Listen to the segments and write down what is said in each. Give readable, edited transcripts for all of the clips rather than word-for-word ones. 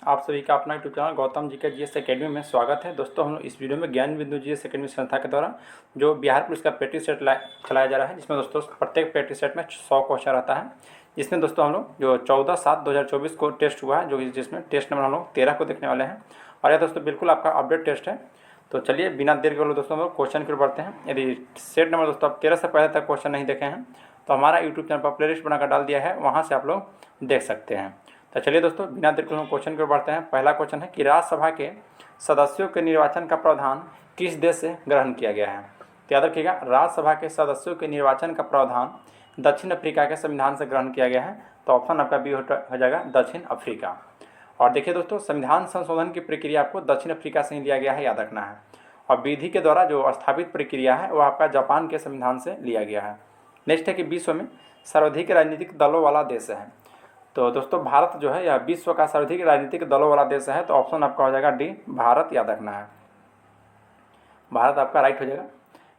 आप सभी का अपना यूट्यूब चैनल गौतम जी के जीएस एकेडमी में स्वागत है। दोस्तों, हम इस वीडियो में ज्ञान बिंदु जीएस एकेडमी संस्था के द्वारा जो बिहार पुलिस का प्रैक्टिस सेट चलाया जा रहा है, जिसमें दोस्तों प्रत्येक प्रैक्टिस सेट में 100 क्वेश्चन रहता है। जिसमें दोस्तों हम लोग जो 14/7/2024 को टेस्ट हुआ है, जो जिसमें टेस्ट नंबर हम लोग 13 को देखने वाले हैं। और यह दोस्तों बिल्कुल आपका अपडेट टेस्ट है। तो चलिए बिना देर के दोस्तों हम लोग क्वेश्चन की ओर बढ़ते हैं। यदि सेट नंबर दोस्तों आप 13 से पहले तक क्वेश्चन नहीं देखे हैं तो हमारा यूट्यूब चैनल पर प्लेलिस्ट बनाकर डाल दिया है, वहाँ से आप लोग देख सकते हैं। तो चलिए दोस्तों बिना देर के हम क्वेश्चन की ओर बढ़ते हैं। पहला क्वेश्चन है कि राज्यसभा के सदस्यों के निर्वाचन का प्रावधान किस देश से ग्रहण किया गया है। तो याद रखिएगा, राज्यसभा के सदस्यों के निर्वाचन का प्रावधान दक्षिण अफ्रीका के संविधान से ग्रहण किया गया है। तो ऑप्शन आपका बी हो जाएगा दक्षिण अफ्रीका। और देखिए दोस्तों, संविधान संशोधन की प्रक्रिया आपको दक्षिण अफ्रीका से ही लिया गया है, याद रखना है। और विधि के द्वारा जो स्थापित प्रक्रिया है वह आपका जापान के संविधान से लिया गया है। नेक्स्ट है कि विश्व में सर्वाधिक राजनीतिक दलों वाला देश है। तो दोस्तों भारत जो है यह विश्व का सर्वाधिक राजनीतिक दलों वाला देश है। तो ऑप्शन आपका हो जाएगा डी, भारत, याद रखना है। भारत आपका राइट हो जाएगा।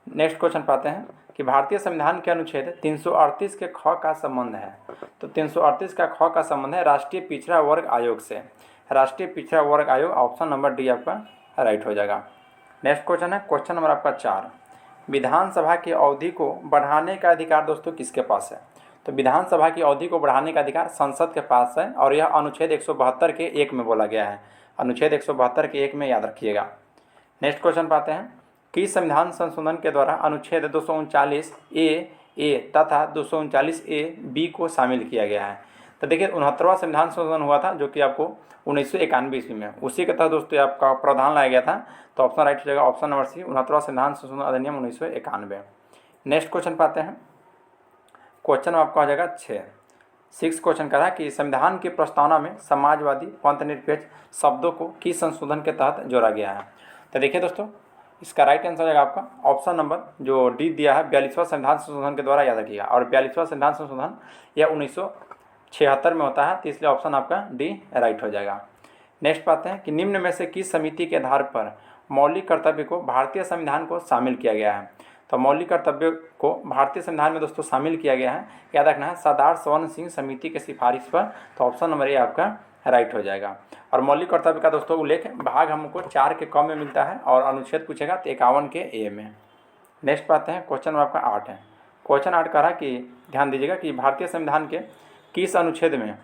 नेक्स्ट क्वेश्चन पाते हैं कि भारतीय संविधान के अनुच्छेद 338 के ख का संबंध है। तो 338 का ख का संबंध है राष्ट्रीय पिछड़ा वर्ग आयोग से। राष्ट्रीय पिछड़ा वर्ग आयोग, ऑप्शन नंबर डी आपका राइट हो जाएगा। नेक्स्ट क्वेश्चन है क्वेश्चन नंबर आपका 4, विधानसभा की अवधि को बढ़ाने का अधिकार दोस्तों किसके पास है। तो विधानसभा की अवधि को बढ़ाने का अधिकार संसद के पास है, और यह अनुच्छेद 172 के 1 में बोला गया है। अनुच्छेद 172 के 1 में, याद रखिएगा। नेक्स्ट क्वेश्चन पाते हैं कि संविधान संशोधन के द्वारा अनुच्छेद 239A तथा 239A को शामिल किया गया है। तो देखिए 69वां संविधान संशोधन हुआ था, जो कि आपको 1991 ईस्वी में, उसी के तहत दोस्तों आपका प्रावधान लाया गया था। तो ऑप्शन राइट हो जाएगा, ऑप्शन नंबर सी, 69वां संविधान संशोधन अधिनियम 1991। नेक्स्ट क्वेश्चन पाते हैं, क्वेश्चन आपका हो जाएगा 6 क्वेश्चन का है कि संविधान की प्रस्तावना में समाजवादी पंथनिरपेक्ष शब्दों को किस संशोधन के तहत जोड़ा गया है। तो देखिए दोस्तों, इसका राइट आंसर हो जाएगा आपका ऑप्शन नंबर जो डी दिया है, 42वां संविधान संशोधन के द्वारा, याद रखिएगा। और 42वां संविधान संशोधन यह 1976 में होता है, तो इसलिए ऑप्शन आपका डी राइट हो जाएगा। नेक्स्ट पाते हैं कि निम्न में से किस समिति के आधार पर मौलिक कर्तव्य को भारतीय संविधान को शामिल किया गया है। तो मौलिक कर्तव्य को भारतीय संविधान में दोस्तों शामिल किया गया है, याद रखना है, सरदार स्वर्ण सिंह समिति के सिफारिश पर। तो ऑप्शन नंबर ए आपका राइट हो जाएगा। और मौलिक कर्तव्य का दोस्तों उल्लेख भाग हमको 4 के क में मिलता है, और अनुच्छेद पूछेगा तो 51 के ए में। नेक्स्ट पाते हैं क्वेश्चन आपका 8 है। क्वेश्चन 8 कह रहा कि ध्यान दीजिएगा कि भारतीय संविधान के किस अनुच्छेद में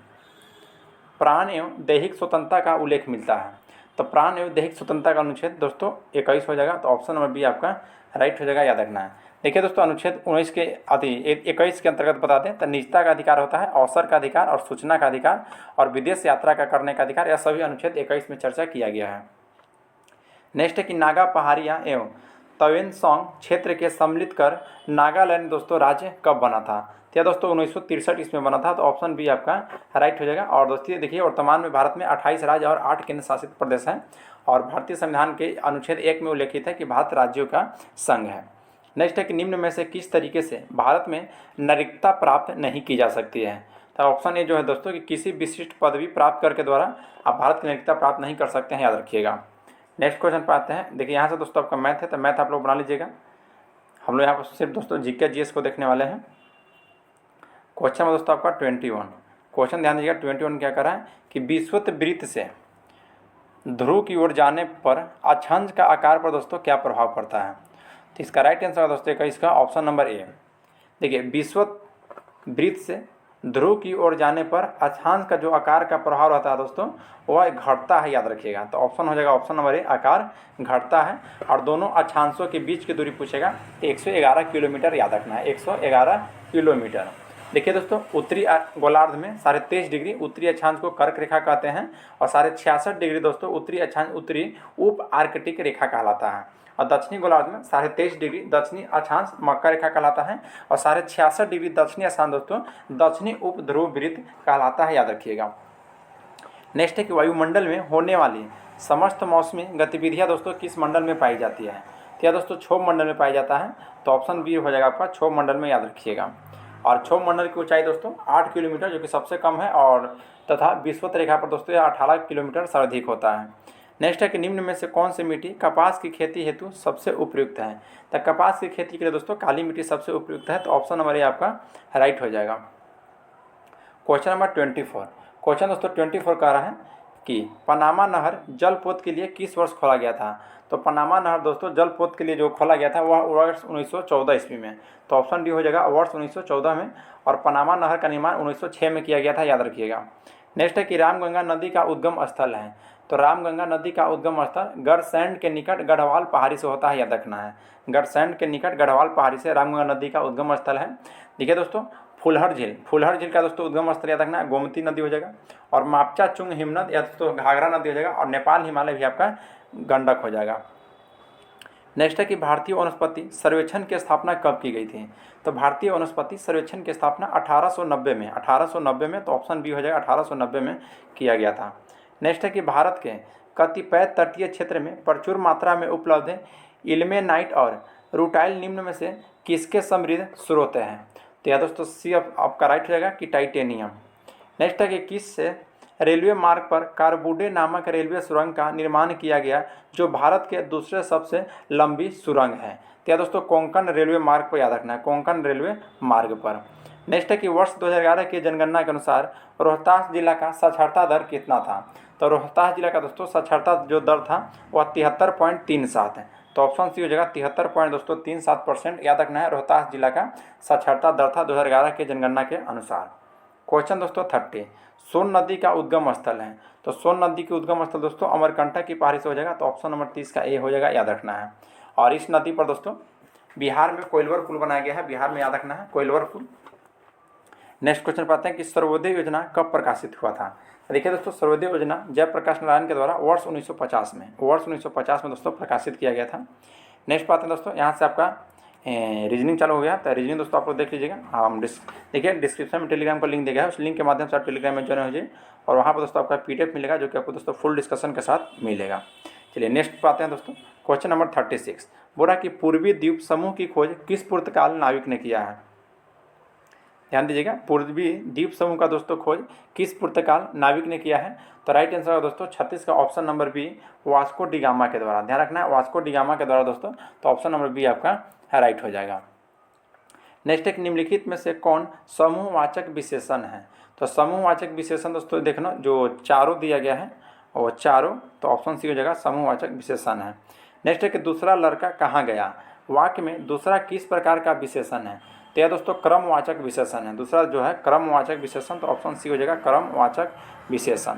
प्राण एवं दैहिक स्वतंत्रता का उल्लेख मिलता है। तो प्राण एवं दैहिक स्वतंत्रता का अनुच्छेद दोस्तों 21 हो जाएगा। तो ऑप्शन नंबर बी आपका राइट हो जाएगा, याद रखना है। देखिए दोस्तों, अनुच्छेद 19 के 21 के अंतर्गत बता दें तो निजता का अधिकार होता है, अवसर का अधिकार और सूचना का अधिकार और विदेश यात्रा का करने का अधिकार, यह सभी अनुच्छेद 21 में चर्चा किया गया है। नेक्स्ट है कि नागा पहाड़ियाँ एवं तवेंगसोंग क्षेत्र के सम्मिलित कर नागालैंड दोस्तों राज्य कब बना था। तो यह दोस्तों 1963 इसमें बना था। तो ऑप्शन बी आपका राइट हो जाएगा। और दोस्तों देखिए, वर्तमान में भारत में 28 राज्य और 8 केंद्र शासित प्रदेश हैं, और भारतीय संविधान के अनुच्छेद 1 में उल्लेखित है कि भारत राज्यों का संघ है। नेक्स्ट है कि निम्न में से किस तरीके से भारत में नागरिकता प्राप्त नहीं की जा सकती है। तो ऑप्शन ए जो है दोस्तों कि किसी विशिष्ट पदवी प्राप्त करके द्वारा आप भारत की नागरिकता प्राप्त नहीं कर सकते हैं, याद रखिएगा। नेक्स्ट क्वेश्चन पाते हैं। देखिए यहाँ से दोस्तों आपका मैथ है, तो मैथ आप लोग बना लीजिएगा। हम लोग यहाँ पर सिर्फ दोस्तों जीके जीएस को देखने वाले हैं। क्वेश्चन में दोस्तों आपका 21 क्वेश्चन, ध्यान दीजिएगा। 21 क्या कर रहा है कि विषुवत वृत्त से ध्रुव की ओर जाने पर अक्षांश का आकार पर दोस्तों क्या प्रभाव पड़ता है। तो इसका राइट आंसर दोस्तों का इसका ऑप्शन नंबर ए। देखिए, विषुवत वृत्त से ध्रुव की ओर जाने पर अक्षांश का जो आकार का प्रभाव रहता है दोस्तों वह घटता है, याद रखिएगा। तो ऑप्शन हो जाएगा ऑप्शन नंबर ए, आकार घटता है। और दोनों अक्षांशों के बीच की दूरी पूछेगा 111 किलोमीटर, याद रखना है, 111 किलोमीटर। देखिए दोस्तों, उत्तरी गोलार्ध में 23.5 डिग्री उत्तरी अक्षांश को कर्क रेखा कहते हैं, और 66.5 डिग्री दोस्तों उत्तरी अक्षांश उत्तरी उप आर्कटिक रेखा कहलाता है। और दक्षिणी गोलार्ध में 23.5 डिग्री दक्षिणी अक्षांश मकर रेखा कहलाता है, और 66.5 डिग्री दक्षिणी अक्षांश दोस्तों दक्षिणी उप ध्रुव वृत्त कहलाता है, याद रखिएगा। नेक्स्ट है कि वायुमंडल में होने वाली समस्त मौसमी गतिविधियाँ दोस्तों किस मंडल में पाई जाती है। तो यह दोस्तों क्षोभ मंडल में पाई जाता है। तो ऑप्शन बी हो जाएगा आपका क्षोभ मंडल में, याद रखिएगा। और क्षोभ मंडल की ऊंचाई दोस्तों 8 किलोमीटर, जो कि सबसे कम है, और तथा विषुवत रेखा पर दोस्तों यह 18 किलोमीटर सर्वाधिक होता है। नेक्स्ट है कि निम्न में से कौन सी मिट्टी कपास की खेती हेतु सबसे उपयुक्त है। तो कपास की खेती के लिए दोस्तों काली मिट्टी सबसे उपयुक्त है। तो ऑप्शन नंबर ए आपका राइट हो जाएगा। क्वेश्चन नंबर 24 क्वेश्चन दोस्तों 24 कह रहा है कि पनामा नहर जलपोत के लिए किस वर्ष खोला गया था। तो पनामा नहर दोस्तों जलपोत के लिए जो खोला गया था वह वर्ष 1914 ईस्वी में। तो ऑप्शन डी हो जाएगा वर्ष 1914 में। और पनामा नहर का निर्माण 1906 में किया गया था, याद रखिएगा। नेक्स्ट है कि रामगंगा नदी का उद्गम स्थल है। तो रामगंगा नदी का उद्गम स्थल गढ़सैंण के निकट गढ़वाल पहाड़ी से होता है, याद रखना है। गढ़सैंण के निकट गढ़वाल पहाड़ी से रामगंगा नदी का उद्गम स्थल है। देखिए दोस्तों फुलहर झील का दोस्तों उद्गम स्थल याद रखना है, गोमती नदी हो जाएगा। और मापचा चुंग हिमनद या दोस्तों घाघरा नदी हो जाएगा। और नेपाल हिमालय भी आपका गंडक हो जाएगा। नेक्स्ट है कि भारतीय वनस्पति सर्वेक्षण की स्थापना कब की गई थी। तो भारतीय वनस्पति सर्वेक्षण की स्थापना 1890 में। तो ऑप्शन बी हो जाएगा 1890 में किया गया था। नेक्स्ट है कि भारत के कतिपय तटीय क्षेत्र में प्रचुर मात्रा में उपलब्ध इल्मेनाइट और रूटाइल निम्न में से किसके समृद्ध स्रोत हैं। तो यह दोस्तों सी आपका राइट हो जाएगा कि टाइटेनियम। नेक्स्ट है कि किस से रेलवे मार्ग पर कारबुडे नामक रेलवे सुरंग का निर्माण किया गया जो भारत के दूसरे सबसे लंबी सुरंग है। तो यह दोस्तों कोंकण रेलवे मार्ग पर याद रखना है, कोंकण रेलवे मार्ग पर। नेक्स्ट है कि वर्ष 2011 की जनगणना के अनुसार रोहतास जिला का साक्षरता दर कितना था। तो रोहतास जिला का दोस्तों साक्षरता जो दर था वह 73.37 है। तो ऑप्शन सी हो जाएगा 73.37%, याद रखना है। रोहतास जिला का साक्षरता दर था 2011 की जनगणना के अनुसार। क्वेश्चन दोस्तों 30, सोन नदी का उद्गम स्थल है। तो सोन नदी की उद्गम स्थल दोस्तों अमरकंटक की पहाड़ी से हो जाएगा। तो ऑप्शन नंबर 30 का ए हो जाएगा, याद रखना है। और इस नदी पर दोस्तों बिहार में कोइलवर पुल बनाया गया है, बिहार में याद रखना है कोइलवर पुल। नेक्स्ट क्वेश्चन पाते हैं कि सर्वोदय योजना कब प्रकाशित हुआ था। देखिए दोस्तों सर्वोदय योजना जयप्रकाश नारायण के द्वारा वर्ष 1950 में दोस्तों प्रकाशित किया गया था। नेक्स्ट पाते हैं दोस्तों, यहाँ से आपका रीजनिंग चालू हो गया। तो रीजनिंग दोस्तों आप लोग देख लीजिएगा। हम देखिए डिस्क्रिप्शन में टेलीग्राम का लिंक दिया गया है, उस लिंक के माध्यम से आप टेलीग्राम में ज्वाइन हो जाइए और वहाँ पर दोस्तों आपका PDF मिलेगा जो कि आपको दोस्तों फुल डिस्कशन के साथ मिलेगा। चलिए नेक्स्ट पाते हैं दोस्तों, क्वेश्चन नंबर 36। बोला कि पूर्वी द्वीप समूह की खोज किस पुर्तगाल नाविक ने किया है। ध्यान दीजिएगा, पूर्वी द्वीप समूह का दोस्तों खोज किस पुर्तगाल नाविक ने किया है। तो राइट आंसर है दोस्तों 36 का option number B, Vasco da Gama के द्वारा। ध्यान रखना है वास्को डी गामा के द्वारा दोस्तों। तो ऑप्शन नंबर बी आपका राइट हो जाएगा। नेक्स्ट एक निम्नलिखित में से कौन समूहवाचक विशेषण है। तो समूहवाचक विशेषण दोस्तों देखना जो चारों दिया गया है वो चारों, तो ऑप्शन सी हो जाएगा समूहवाचक विशेषण है। नेक्स्ट है कि दूसरा लड़का कहाँ गया। वाक्य में दूसरा किस प्रकार का विशेषण है। तो यह दोस्तों क्रमवाचक विशेषण है, दूसरा जो है क्रमवाचक विशेषण। तो ऑप्शन सी हो जाएगा क्रमवाचक विशेषण।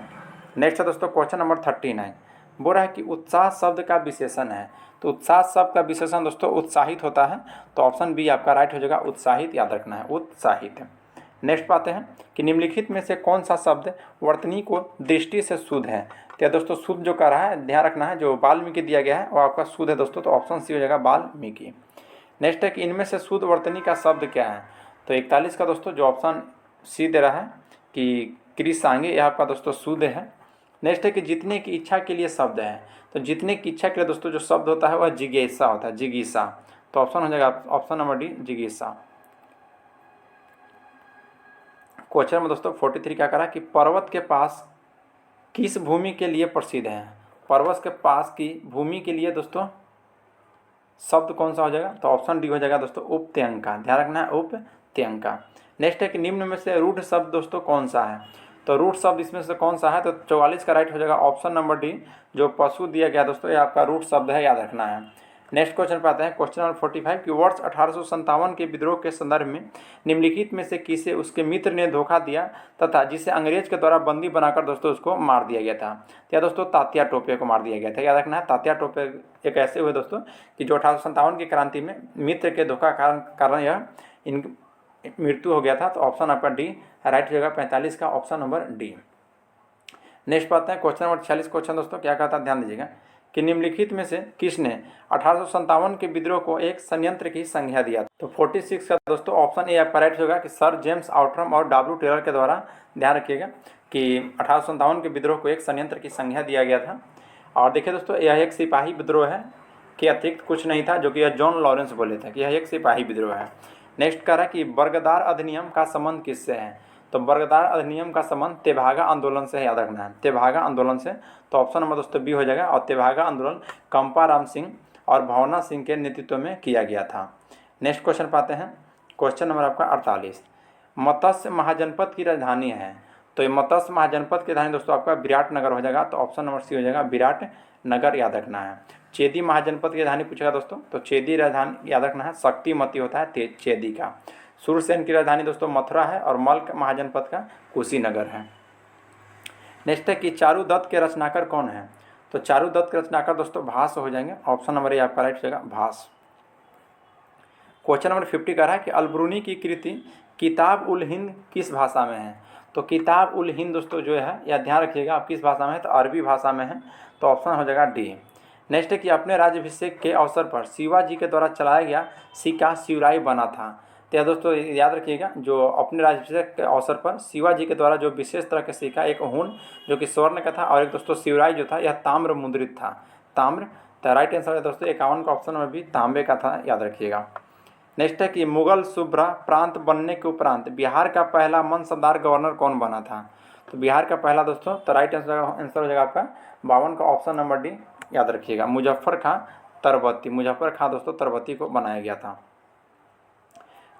नेक्स्ट है दोस्तों क्वेश्चन नंबर 39। बोल रहा है कि उत्साह शब्द का विशेषण है। तो उत्साह शब्द का विशेषण दोस्तों उत्साहित होता है। तो ऑप्शन बी आपका राइट हो जाएगा उत्साहित, याद रखना है उत्साहित। नेक्स्ट पाते हैं कि निम्नलिखित में से कौन सा शब्द वर्तनी को दृष्टि से शुद्ध है। तो दोस्तों शुद्ध जो कह रहा है ध्यान रखना है, जो वाल्मीकि दिया गया है वो आपका शुद्ध है दोस्तों। तो ऑप्शन सी हो जाएगा वाल्मीकि। नेक्स्ट है कि इनमें से शुद्ध वर्तनी का शब्द क्या है। तो 41 का दोस्तों जो ऑप्शन सी दे रहा है कि कृषांगे, यह आपका दोस्तों शुद्ध है। नेक्स्ट है कि जीतने की इच्छा के लिए शब्द है। तो जीतने की इच्छा के लिए दोस्तों जो शब्द होता है वह जिज्ञासा होता है, जिज्ञासा। तो ऑप्शन हो जाएगा ऑप्शन नंबर डी जिज्ञासा। क्वेश्चन में दोस्तों 43 क्या करा कि पर्वत के पास किस भूमि के लिए प्रसिद्ध है। पर्वत के पास की भूमि के लिए दोस्तों शब्द कौन सा हो जाएगा। तो ऑप्शन डी हो जाएगा दोस्तों उपत्यंका। ध्यान रखना है उपत्यंका। नेक्स्ट है कि निम्न में से रूढ़ शब्द दोस्तों कौन सा है। तो रूट शब्द इसमें से कौन सा है। तो 44 का राइट हो जाएगा ऑप्शन नंबर डी, जो पशु दिया गया दोस्तों ये आपका रूट शब्द है, याद रखना है। नेक्स्ट क्वेश्चन पे आते हैं, क्वेश्चन नंबर 45 कि वर्ष 1857 के विद्रोह के संदर्भ में निम्नलिखित में से किसे उसके मित्र ने धोखा दिया तथा जिसे अंग्रेज के द्वारा बंदी बनाकर दोस्तों उसको मार दिया गया था। या दोस्तों तात्या टोपे को मार दिया गया था, याद रखना है। तात्या टोपे एक ऐसे हुए दोस्तों कि जो 1857 की क्रांति में मित्र के धोखा कारण यह इन मृत्यु हो गया था। तो ऑप्शन आपका डी राइट हो जाएगा 45 का ऑप्शन नंबर डी। नेक्स्ट पाते हैं क्वेश्चन नंबर 46। क्वेश्चन दोस्तों क्या कहता है ध्यान दीजिएगा कि निम्नलिखित में से किसने 1857 के विद्रोह को एक संयंत्र की संज्ञा दिया। तो 46 का दोस्तों ऑप्शन ए आपका राइट होगा कि सर जेम्स आउटरम और W टेलर के द्वारा। ध्यान रखिएगा कि 1857 के विद्रोह को एक संयंत्र की संज्ञा दिया गया था। और देखिए दोस्तों यह एक सिपाही विद्रोह है कि अतिरिक्त कुछ नहीं था, जो कि यह जॉन लॉरेंस बोले थे कि यह एक सिपाही विद्रोह है। नेक्स्ट कह रहा है कि बर्गदार अधिनियम का संबंध किससे है। तो बर्गदार अधिनियम का संबंध तेभागा आंदोलन से, याद रखना है तेभागा आंदोलन से। तो ऑप्शन नंबर दोस्तों बी हो जाएगा। और तेभागा आंदोलन कंपाराम सिंह और भावना सिंह के नेतृत्व में किया गया था। नेक्स्ट क्वेश्चन पाते हैं, क्वेश्चन नंबर आपका 48। मत्स्य महाजनपद की राजधानी है। तो ये मत्स्य महाजनपद की राजधानी दोस्तों आपका विराटनगर हो जाएगा, तो ऑप्शन नंबर सी हो जाएगा विराटनगर, याद रखना है। चेदी महाजनपद की राजधानी पूछेगा दोस्तों, तो चेदी राजधानी याद रखना है, शक्तिमती होता है चेदी का। सूरसेन की राजधानी दोस्तों मथुरा है और मल्ल महाजनपद का कुशीनगर है। नेक्स्ट है कि चारुदत्त के रचनाकार कौन है? तो चारुदत्त के रचनाकार दोस्तों भास हो जाएंगे, ऑप्शन नंबर ए आपका राइट हो जाएगा भास। क्वेश्चन नंबर 50 का रहा है कि अलबरूनी की कृति किताब उल हिंद किस भाषा में है? तो किताब उल हिंद दोस्तों जो है, या ध्यान रखिएगा आप किस भाषा में है, तो अरबी भाषा में है, तो ऑप्शन हो जाएगा डी। नेक्स्ट है कि अपने राज्याभिषेक के अवसर पर शिवाजी के द्वारा चलाया गया सिक्का शिवराय बना था। तो यह दोस्तों याद रखिएगा, जो अपने राज्याभिषेक के अवसर पर शिवाजी के द्वारा जो विशेष तरह के सिक्का, एक हून जो कि स्वर्ण का था और एक दोस्तों शिवराय जो था यह ताम्र मुद्रित था, ताम्र। तो राइट आंसर है दोस्तों 51 का ऑप्शन में भी तांबे का था, याद रखिएगा। नेक्स्ट है कि मुगल सूबा प्रांत बनने के उपरांत बिहार का पहला मनसबदार गवर्नर कौन बना था? तो बिहार का पहला दोस्तों, तो राइट आंसर हो जाएगा आपका 52 का ऑप्शन नंबर डी, याद रखिएगा, मुजफ्फर खां तरबती, मुजफ्फर खां दोस्तों तरबती को बनाया गया था।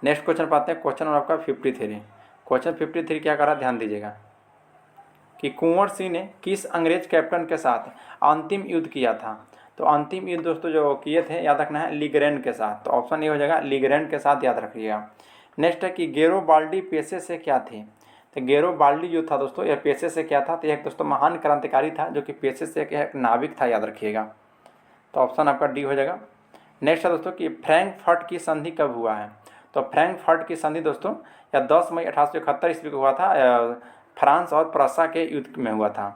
नेक्स्ट क्वेश्चन पाते हैं, क्वेश्चन नंबर आपका 53। क्वेश्चन 53 क्या करा, ध्यान दीजिएगा कि कुंवर सिंह ने किस अंग्रेज कैप्टन के साथ अंतिम युद्ध किया था? तो अंतिम युद्ध दोस्तों जो किए थे, याद रखना है, लीग्रैंड के साथ, तो ऑप्शन ए हो जाएगा लीग्रैंड के साथ, याद रखिएगा। नेक्स्ट है कि गेरोबाल्डी पेशे से क्या थे? तो गेरोबाल्डी जो था दोस्तों यह पेशे से क्या था? तो यह दोस्तों महान क्रांतिकारी था जो कि पेशे से एक नाविक था, याद रखिएगा, तो ऑप्शन आपका डी हो जाएगा। नेक्स्ट है दोस्तों कि फ्रैंकफर्ट की संधि कब हुआ है? तो फ्रैंकफर्ट की संधि दोस्तों या 10 मई 1871 ईस्वी को हुआ था, फ्रांस और प्रसा के युद्ध में हुआ था।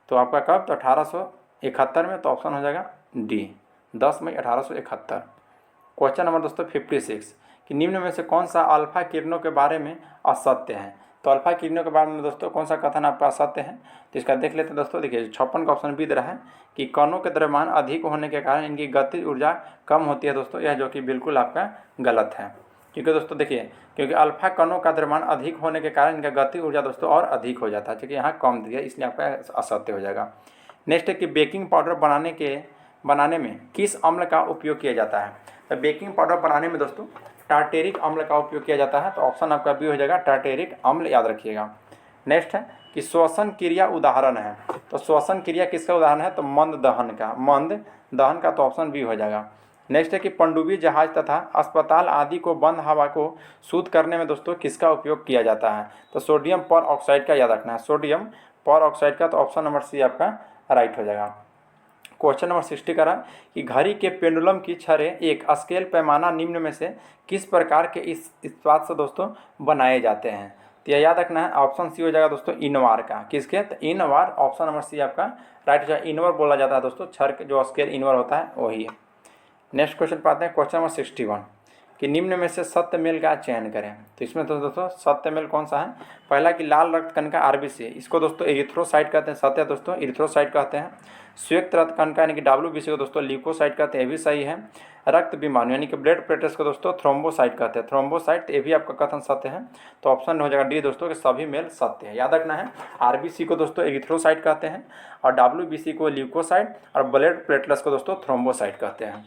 तो आपका कब? तो 1871 में, तो ऑप्शन हो जाएगा डी, 10 मई 1871। क्वेश्चन नंबर दोस्तों 56 कि निम्न में से कौन सा अल्फा किरणों के बारे में असत्य है? तो अल्फा किरणों के बारे में दोस्तों कौन सा कथन आपका असत्य है? तो इसका देख लेते हैं दोस्तों। देखिए 56 का ऑप्शन बी दे रहा है कि कणों के द्रव्यमान अधिक होने के कारण इनकी गतिज ऊर्जा कम होती है दोस्तों, यह जो कि बिल्कुल आपका गलत है, क्योंकि दोस्तों देखिए, क्योंकि अल्फा कणों का द्रव्यमान अधिक होने के कारण इनका गति ऊर्जा दोस्तों और अधिक हो जाता है, क्योंकि यहाँ कम दिया, इसलिए आपका असत्य हो जाएगा। नेक्स्ट है कि बेकिंग पाउडर बनाने में किस अम्ल का उपयोग किया जाता है? तो बेकिंग पाउडर बनाने में दोस्तों टार्टेरिक अम्ल का उपयोग किया जाता है, तो ऑप्शन आपका बी हो जाएगा टार्टेरिक अम्ल, याद रखिएगा। नेक्स्ट है कि श्वसन क्रिया उदाहरण है, तो श्वसन क्रिया किसका उदाहरण है? तो मंद दहन का, तो ऑप्शन बी हो जाएगा। नेक्स्ट है कि पनडुब्बी जहाज तथा अस्पताल आदि को बंद हवा को शुद्ध करने में दोस्तों किसका उपयोग किया जाता है? तो सोडियम पर ऑक्साइड का, याद रखना है, सोडियम पर ऑक्साइड का, तो ऑप्शन नंबर सी आपका राइट हो जाएगा। क्वेश्चन नंबर 60 का रहा कि घड़ी के पेंडुलम की छड़ें एक स्केल पैमाना निम्न में से किस प्रकार के इस इस्पात से दोस्तों बनाए जाते हैं? तो यह याद रखना है, ऑप्शन सी हो जाएगा दोस्तों इनवार का, किसके? तो इनवार, ऑप्शन नंबर सी आपका राइट हो जाएगा। इनवर बोला जाता है दोस्तों, छड़ जो स्केल इनवर होता है वही है। नेक्स्ट क्वेश्चन पाते हैं, क्वेश्चन नंबर 61 कि निम्न में से सत्य मेल का चयन करें। तो इसमें तो दोस्तों सत्य मेल कौन सा है? पहला कि लाल रक्त कणिका आरबीसी, इसको दोस्तों एरिथ्रोसाइट कहते हैं, सत्य दोस्तों एरिथ्रोसाइट कहते हैं। श्वेत रक्त कणिका यानी कि डब्ल्यूबीसी को दोस्तों ल्यूकोसाइट कहते हैं, ये भी सही है। रक्त विमान यानी कि ब्लड प्लेटलेट्स को दोस्तों थ्रोम्बोसाइट कहते हैं, थ्रोम्बोसाइट, ये भी आपका कथन सत्य है, तो ऑप्शन हो जाएगा डी दोस्तों कि सभी मेल सत्य है। याद रखना है, आरबीसी को दोस्तों एरिथ्रोसाइट कहते हैं और डब्ल्यूबीसी को ल्यूकोसाइट और ब्लड प्लेटलेट्स को दोस्तों थ्रोम्बोसाइट कहते हैं।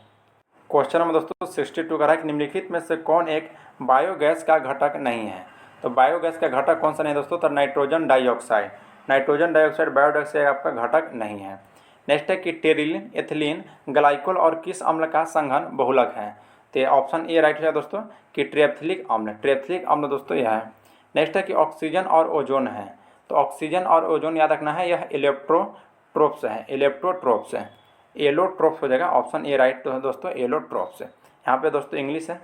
क्वेश्चन नंबर दोस्तों 62 का है कि निम्नलिखित में से कौन एक बायोगैस का घटक नहीं है? तो बायोगैस का घटक कौन सा नहीं दोस्तों? तो nitrogen dioxide, nitrogen dioxide biogas का आपका घटक नहीं है। नेक्स्ट है कि टेरिलिन, एथिलीन, ग्लाइकोल और किस अम्ल का संघन बहुलक है? तो ऑप्शन ए राइट है दोस्तों कि ट्रेप्थिलिक अम्ल, ट्रेप्थिलिक अम्ल दोस्तों यह है। नेक्स्ट है कि ऑक्सीजन और ओजोन है, तो ऑक्सीजन और ओजोन याद रखना है, यह इलेक्ट्रोट्रोप्स है, इलेक्ट्रोट्रोप्स है, एलोट्रोप्स हो जाएगा, ऑप्शन ए राइट तो है दोस्तों एलोट्रोप्स है। यहाँ पे दोस्तों इंग्लिश है।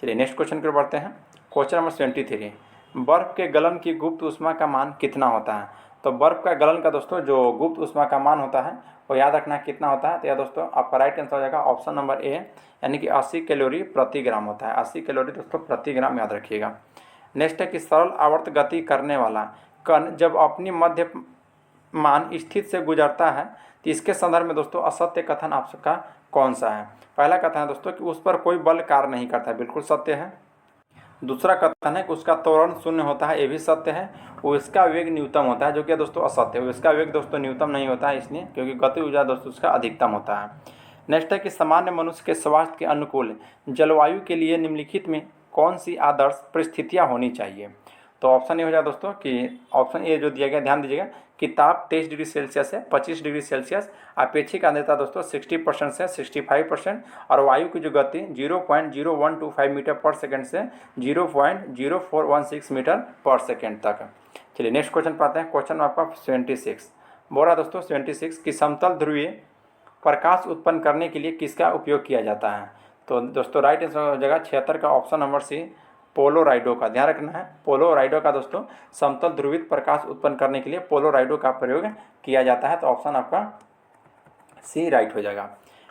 चलिए नेक्स्ट क्वेश्चन की ओर बढ़ते हैं। क्वेश्चन नंबर 73 बर्फ़ के गलन की गुप्त ऊष्मा का मान कितना होता है? तो बर्फ़ का गलन का दोस्तों जो गुप्त ऊष्मा का मान होता है वो याद रखना कितना होता है? तो यह दोस्तों आपका राइट आंसर हो जाएगा ऑप्शन नंबर ए, यानी कि 80 कैलोरी प्रति ग्राम होता है, 80 कैलोरी दोस्तों प्रति ग्राम, याद रखिएगा। नेक्स्ट है कि सरल आवर्त गति करने वाला कण जब अपनी मध्य मान स्थित से गुजरता है तो इसके संदर्भ में दोस्तों असत्य कथन आपका कौन सा है? पहला कथन है दोस्तों कि उस पर कोई बल कार्य नहीं करता है, बिल्कुल सत्य है। दूसरा कथन है कि उसका त्वरण शून्य होता है, ये भी सत्य है। उसका वेग न्यूनतम होता है, जो कि दोस्तों असत्य है, उसका वेग दोस्तों न्यूनतम नहीं होता है, इसलिए क्योंकि गति ऊर्जा दोस्तों उसका अधिकतम होता है। नेक्स्ट है कि सामान्य मनुष्य के स्वास्थ्य के अनुकूल जलवायु के लिए निम्नलिखित में कौन सी आदर्श परिस्थितियाँ होनी चाहिए? तो ऑप्शन ए हो जाएगा दोस्तों कि ऑप्शन ए जो दिया गया, ध्यान दीजिएगा कि ताप 23 डिग्री सेल्सियस है, 25 डिग्री सेल्सियस, अपेक्षिक आर्द्रता दोस्तों 60% से 65%, और वायु की जो गति 0.0125 मीटर पर सेकेंड से 0.0416 मीटर पर सेकेंड तक। चलिए नेक्स्ट क्वेश्चन पाते हैं। क्वेश्चन आपका 76 बोल रहा दोस्तों 76 कि समतल ध्रुवीय प्रकाश उत्पन्न करने के लिए किसका उपयोग किया जाता है। तो दोस्तों राइट आंसर हो जाएगा 76 का ऑप्शन नंबर सी, पोलोराइडो का। ध्यान रखना है, पोलोराइडो का दोस्तों समतल ध्रुवित प्रकाश उत्पन्न करने के लिए पोलोराइडो का प्रयोग किया जाता है। तो ऑप्शन आपका सी राइट हो जाएगा।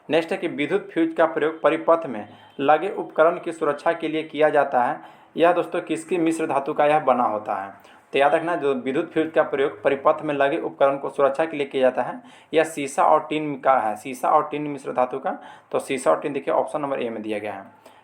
नेक्स्ट है कि विद्युत फ्यूज का प्रयोग परिपथ में लगे उपकरण की सुरक्षा के लिए किया जाता है। यह दोस्तों किसकी मिश्र धातु का यह बना होता है। तो याद रखना, जो विद्युत फ्यूज का प्रयोग परिपथ में लगे उपकरण को सुरक्षा के लिए किया जाता है, यह सीसा और टिन का है, सीसा और टिन मिश्र धातु का। तो सीसा और टिन देखिए ऑप्शन नंबर ए में दिया गया है।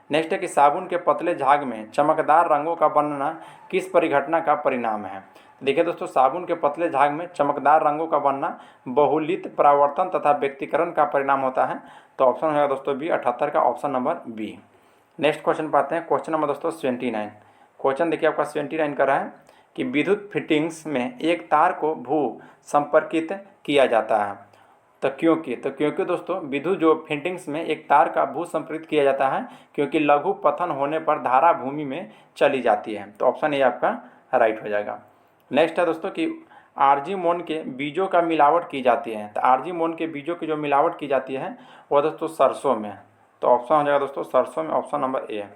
नेक्स्ट है कि साबुन के पतले झाग में चमकदार रंगों का बनना किस परिघटना का परिणाम है। देखिए दोस्तों, साबुन के पतले झाग में चमकदार रंगों का बनना बहुलित परावर्तन तथा व्यक्तिकरण का परिणाम होता है। तो ऑप्शन होगा दोस्तों बी, 78 का option number B. Next question पाते हैं। क्वेश्चन नंबर दोस्तों 79। क्वेश्चन देखिए आपका 79 का रहा है कि विद्युत फिटिंग्स में एक तार को भू संपर्कित किया जाता है। तो क्योंकि दोस्तों विद्युत जो फिटिंग्स में एक तार का भू संपर्कित किया जाता है क्योंकि लघु पतन होने पर धारा भूमि में चली जाती है। तो ऑप्शन ए आपका राइट हो जाएगा। नेक्स्ट है दोस्तों कि आर्जीमोन के बीजों का मिलावट की जाती है। तो आर्जीमोन के बीजों की जो मिलावट की जाती है वह दोस्तों सरसों में। तो ऑप्शन हो जाएगा दोस्तों सरसों में, ऑप्शन नंबर ए।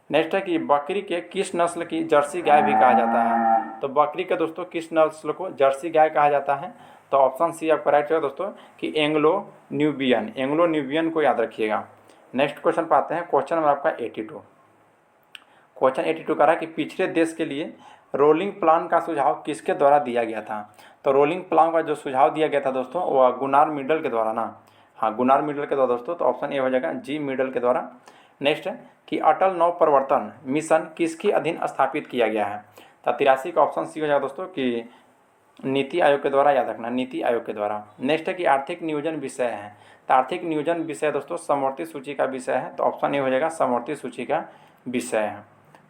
नेक्स्ट है कि बकरी के किस नस्ल की जर्सी गाय भी कहा जाता है। तो बकरी के दोस्तों किस नस्ल को जर्सी गाय कहा जाता है। तो ऑप्शन सी आपका राइट है दोस्तों कि एंग्लो न्यूबियन, एंग्लो न्यूबियन को याद रखिएगा। नेक्स्ट क्वेश्चन पाते हैं। क्वेश्चन नंबर आपका 82। क्वेश्चन 82 का रहा है कि पिछड़े देश के लिए रोलिंग प्लान का सुझाव किसके द्वारा दिया गया था। तो रोलिंग प्लान का जो सुझाव दिया गया था दोस्तों वह गुनार मिडल के द्वारा ना, हाँ गुनार मिडल के द्वारा दोस्तों। तो ऑप्शन ए हो जाएगा जी मिडल के द्वारा। नेक्स्ट है कि अटल नव प्रवर्तन मिशन किसके अधीन स्थापित किया गया है। तो 83 का ऑप्शन सी हो जाएगा दोस्तों कि नीति आयोग के द्वारा, याद रखना नीति आयोग के द्वारा। नेक्स्ट है कि आर्थिक नियोजन विषय है। तो आर्थिक नियोजन विषय दोस्तों समवर्ती सूची का विषय है। तो ऑप्शन ए हो जाएगा समवर्ती सूची का विषय है।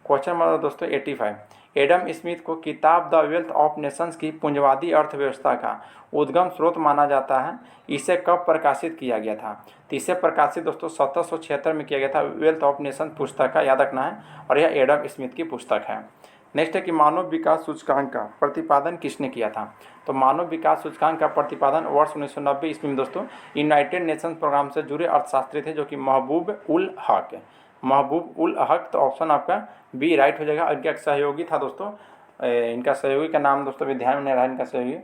क्वेश्चन नंबर दोस्तों 85। एडम स्मिथ को किताब द वेल्थ ऑफ नेशंस की पूंजवादी अर्थव्यवस्था का उद्गम स्रोत माना जाता है। इसे कब प्रकाशित किया गया था। तो इसे प्रकाशित दोस्तों 1776 में किया गया था। वेल्थ ऑफ नेशन पुस्तक का याद रखना है और यह एडम स्मिथ की पुस्तक है। नेक्स्ट है कि मानव विकास सूचकांक का प्रतिपादन किसने किया था। तो मानव विकास सूचकांक का प्रतिपादन वर्ष 1990 ईस्वी में दोस्तों यूनाइटेड नेशंस प्रोग्राम से जुड़े अर्थशास्त्री थे जो कि महबूब उल हक, महबूब उल हक। तो ऑप्शन आपका बी राइट हो जाएगा। इनका सहयोगी था दोस्तों, इनका सहयोगी का नाम दोस्तों भी ध्यान में नहीं रहा इनका सहयोगी,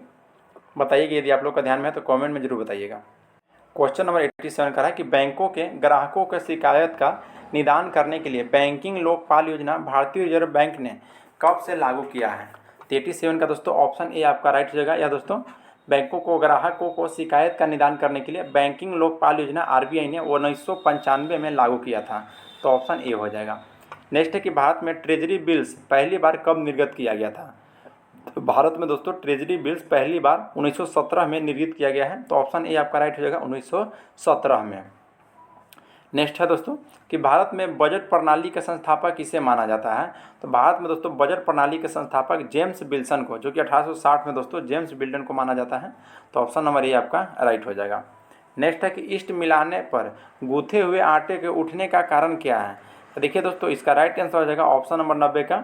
बताइएगा यदि आप लोग का ध्यान में है तो कमेंट में जरूर बताइएगा। क्वेश्चन नंबर 87 का है कि बैंकों के ग्राहकों के शिकायत का निदान करने के लिए बैंकिंग लोकपाल योजना भारतीय रिजर्व बैंक ने कब से लागू किया है। तो 87 का दोस्तों ऑप्शन ए आपका राइट हो जाएगा। या दोस्तों बैंकों को ग्राहकों को शिकायत का निदान करने के लिए बैंकिंग लोकपाल योजना आरबीआई ने 1995 में लागू किया था। तो ऑप्शन ए हो जाएगा। नेक्स्ट है कि भारत में ट्रेजरी बिल्स पहली बार कब निर्गत किया गया था। तो भारत में दोस्तों ट्रेजरी बिल्स पहली बार 1917 में निर्गत किया गया है। तो ऑप्शन ए आपका राइट हो जाएगा 1917 में। नेक्स्ट है दोस्तों कि भारत में बजट प्रणाली के संस्थापक किसे माना जाता है। तो भारत में दोस्तों बजट प्रणाली के संस्थापक जेम्स विल्सन को, जो कि 1860 में दोस्तों जेम्स विल्सन को माना जाता है। तो ऑप्शन नंबर ए आपका राइट हो जाएगा। नेक्स्ट है कि ईस्ट मिलाने पर गूथे हुए आटे के उठने का कारण क्या है। तो देखिए दोस्तों इसका राइट आंसर हो जाएगा ऑप्शन नंबर 90 का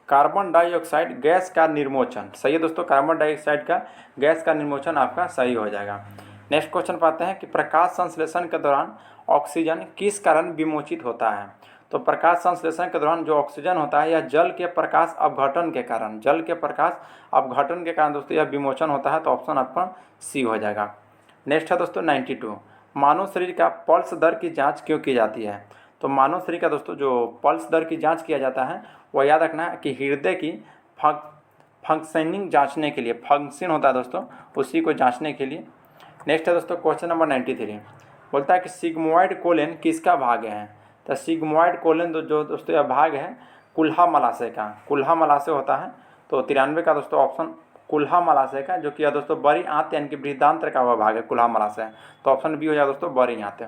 कार्बन डाइऑक्साइड गैस का निर्मोचन। सही है दोस्तों, कार्बन डाइऑक्साइड का गैस का निर्मोचन आपका सही हो जाएगा। नेक्स्ट क्वेश्चन पाते हैं कि प्रकाश संश्लेषण के दौरान ऑक्सीजन किस कारण विमोचित होता है। तो प्रकाश संश्लेषण के दौरान जो ऑक्सीजन होता है यह जल के प्रकाश अपघटन के कारण, जल के प्रकाश अपघटन के कारण दोस्तों यह विमोचन होता है। तो ऑप्शन आपका सी हो जाएगा। नेक्स्ट है दोस्तों 92। मानव शरीर का पल्स दर की जांच क्यों की जाती है। तो मानव शरीर का दोस्तों जो पल्स दर की जांच किया जाता है वह याद रखना है कि हृदय की फंक्शनिंग जांचने के लिए, फंक्शन होता है दोस्तों उसी को जांचने के लिए। नेक्स्ट है दोस्तों क्वेश्चन नंबर 93। बोलता है कि सिग्मोइड कोलेन किसका भाग है। तो सिग्मोइड कोलेन जो दोस्तों यह भाग है कुल्हा मलाशय का, कुल्हा मलाशय होता है। तो 93 का दोस्तों ऑप्शन कुल्हा मलाशय का, जो कि यह दोस्तों बड़ी आंत यानी कि बृहदांत्र का वह भाग है कुल्हा मलाशय। तो ऑप्शन बी हो जाए दोस्तों बड़ी आंत।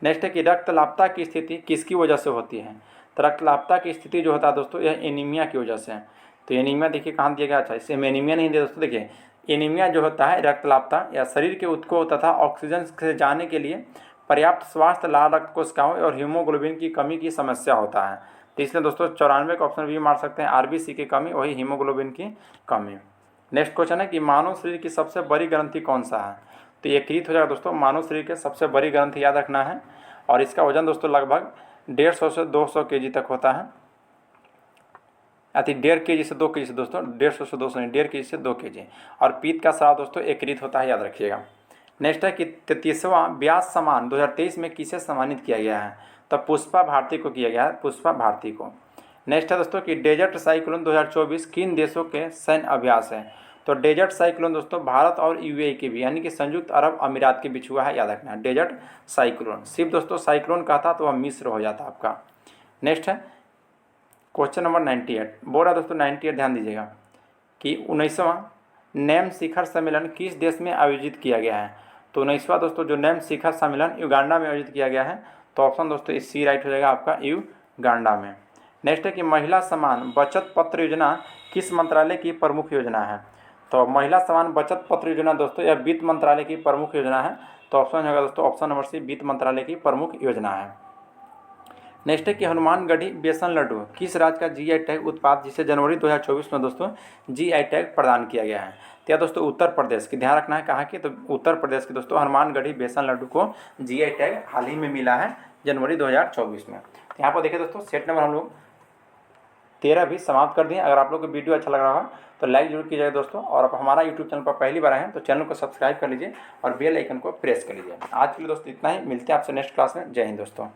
नेक्स्ट है कि रक्तलापता की स्थिति किसकी वजह से होती है। तो रक्तलापता की स्थिति जो होता है दोस्तों यह एनीमिया की वजह से है। तो एनीमिया देखिए कहाँ दिया गया, अच्छा इससे हम एनीमिया नहीं दिया दोस्तों। देखिए एनीमिया जो होता है रक्तलापता या शरीर के उत्कों तथा ऑक्सीजन से जाने के लिए पर्याप्त स्वास्थ्य लाल रक्त कोशिकाओं और हीमोग्लोबिन की कमी की समस्या होता है। तो इसलिए दोस्तों 94 का ऑप्शन भी मार सकते हैं, आरबीसी की कमी वही हीमोग्लोबिन की कमी। नेक्स्ट क्वेश्चन है कि मानव शरीर की सबसे बड़ी ग्रंथि कौन सा है। तो ये क्लियर हो जाएगा दोस्तों, मानव शरीर के सबसे बड़ी ग्रंथि याद रखना है और इसका वजन दोस्तों लगभग 150 से 200 kg तक होता है। अति 1.5 kg से 2 kg से दोस्तों, 150 से 200 नहीं, 1.5 kg से 2 kg। और पीत का स्राव दोस्तों एकीकृत होता है, याद रखिएगा। नेक्स्ट है कि 33वां व्यास सम्मान 2023 में किसे सम्मानित किया गया है। तो पुष्पा भारती को किया गया है, पुष्पा भारती को। नेक्स्ट है दोस्तों कि डेजर्ट साइक्लोन 2024 किन देशों के सैन्य अभ्यास है। तो डेजर्ट साइक्लोन दोस्तों भारत और यूएई के भी यानी कि संयुक्त अरब अमीरात के बीच हुआ है, याद रखना है डेजर्ट साइक्लोन। सिर्फ दोस्तों साइक्लोन कहता तो वह मिस्र हो जाता आपका। नेक्स्ट है क्वेश्चन नंबर 98, बोल रहा दोस्तों 98 ध्यान दीजिएगा कि 19वां नेम शिखर सम्मेलन किस देश में आयोजित किया गया है। तो 19वां दोस्तों जो नेम शिखर सम्मेलन युगांडा में आयोजित किया गया है। तो ऑप्शन दोस्तों इस सी राइट हो जाएगा आपका युगांडा में। नेक्स्ट है कि महिला समान बचत पत्र योजना किस मंत्रालय की प्रमुख योजना है। तो महिला समान बचत पत्र योजना दोस्तों यह वित्त मंत्रालय की प्रमुख योजना है। तो ऑप्शन होगा दोस्तों ऑप्शन नंबर सी, वित्त मंत्रालय की प्रमुख योजना है। नेक्स्ट है कि हनुमानगढ़ी बेसन लड्डू किस राज्य का जीआई टैग उत्पाद जिसे जनवरी 2024 में दोस्तों जीआई टैग प्रदान किया गया है। तो यह दोस्तों उत्तर प्रदेश की, ध्यान रखना है कहाँ की, तो उत्तर प्रदेश की दोस्तों हनुमानगढ़ी बेसन लड्डू को जीआई टैग हाल ही में मिला है जनवरी 2024 में। तो यहाँ पर देखिए दोस्तों सेट नंबर हम लोग 13 भी समाप्त कर दिए। अगर आप लोग को वीडियो अच्छा लग रहा होगा तो लाइक जरूर कीजिएगा दोस्तों, और आप हमारा यूट्यूब चैनल पर पहली बार आए हैं तो चैनल को सब्सक्राइब कर लीजिए और बेल आइकन को प्रेस कर लीजिए। आज के लिए दोस्तों इतना ही, मिलते हैं आपसे नेक्स्ट क्लास में। जय हिंद दोस्तों।